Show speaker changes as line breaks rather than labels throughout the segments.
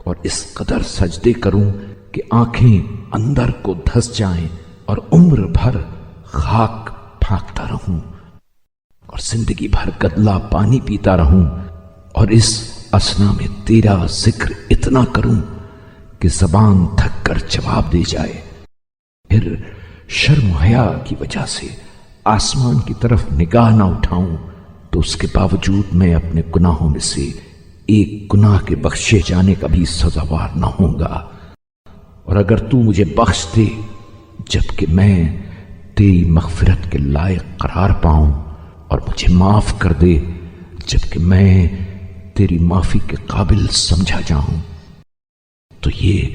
اور اس قدر سجدے کروں کہ آنکھیں اندر کو دھس جائیں اور عمر بھر خاک پھانکتا رہوں اور زندگی بھر گدلا پانی پیتا رہوں اور اس اثنا میں تیرا ذکر اتنا کروں کہ زبان تھک کر جواب دے جائے، پھر شرم و حیا کی وجہ سے آسمان کی طرف نگاہ نہ اٹھاؤں تو اس کے باوجود میں اپنے گناہوں میں سے ایک گناہ کے بخشے جانے کا بھی سزاوار نہ ہوں گا۔ اور اگر تو مجھے بخش دے جبکہ میں تیری مغفرت کے لائق قرار پاؤں اور مجھے معاف کر دے جبکہ میں تیری معافی کے قابل سمجھا جاؤں تو یہ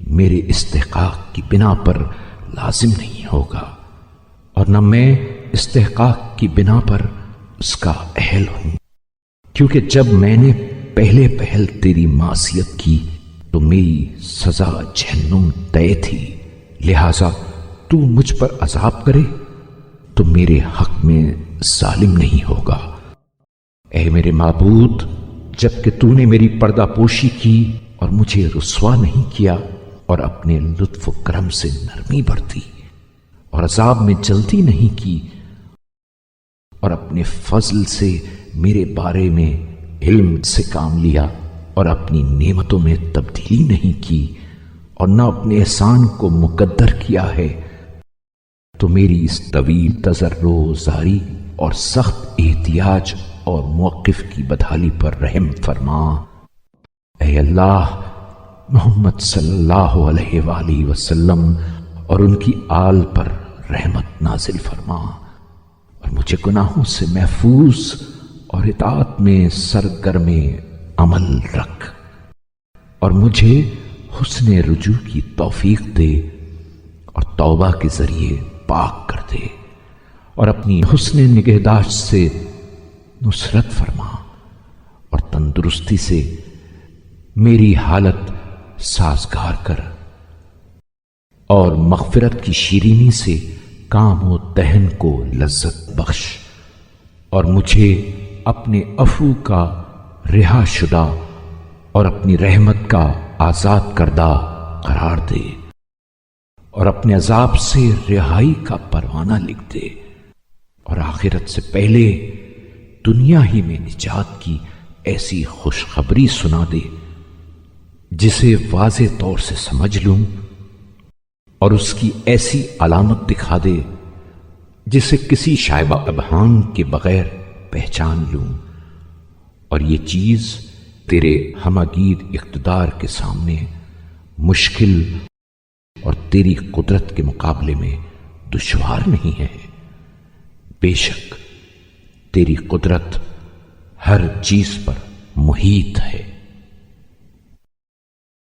میرے استحقاق کی بنا پر لازم نہیں ہوگا اور نہ میں استحقاق کی بنا پر اس کا اہل ہوں، کیونکہ جب میں نے پہلے پہل تیری معصیت کی تو میری سزا جہنم طے تھی، لہذا تو مجھ پر عذاب کرے تو میرے حق میں ظالم نہیں ہوگا۔ اے میرے معبود، جبکہ تو نے میری پردہ پوشی کی اور مجھے رسوا نہیں کیا اور اپنے لطف و کرم سے نرمی برتی اور عذاب میں جلدی نہیں کی اور اپنے فضل سے میرے بارے میں علم سے کام لیا اور اپنی نعمتوں میں تبدیلی نہیں کی اور نہ اپنے احسان کو مقدر کیا ہے، تو میری اس طویل تضرع زاری اور سخت احتیاج اور موقف کی بدحالی پر رحم فرما۔ اے اللہ، محمد صلی اللہ علیہ وآلہ وسلم اور ان کی آل پر رحمت نازل فرما اور مجھے گناہوں سے محفوظ اور اطاعت میں سرگرم عمل رکھ اور مجھے حسن رجوع کی توفیق دے اور توبہ کے ذریعے پاک کر دے اور اپنی حسن نگہداشت سے نصرت فرما اور تندرستی سے میری حالت سازگار کر اور مغفرت کی شیرینی سے کام و دہن کو لذت بخش اور مجھے اپنے عفو کا رہا شدہ اور اپنی رحمت کا آزاد کردہ قرار دے اور اپنے عذاب سے رہائی کا پروانہ لکھ دے اور آخرت سے پہلے دنیا ہی میں نجات کی ایسی خوشخبری سنا دے جسے واضح طور سے سمجھ لوں اور اس کی ایسی علامت دکھا دے جسے کسی شائبہ ابہام کے بغیر پہچان لوں اور یہ چیز تیرے ہمگیر اقتدار کے سامنے مشکل اور تیری قدرت کے مقابلے میں دشوار نہیں ہے۔ بے شک تیری قدرت ہر چیز پر محیط ہے۔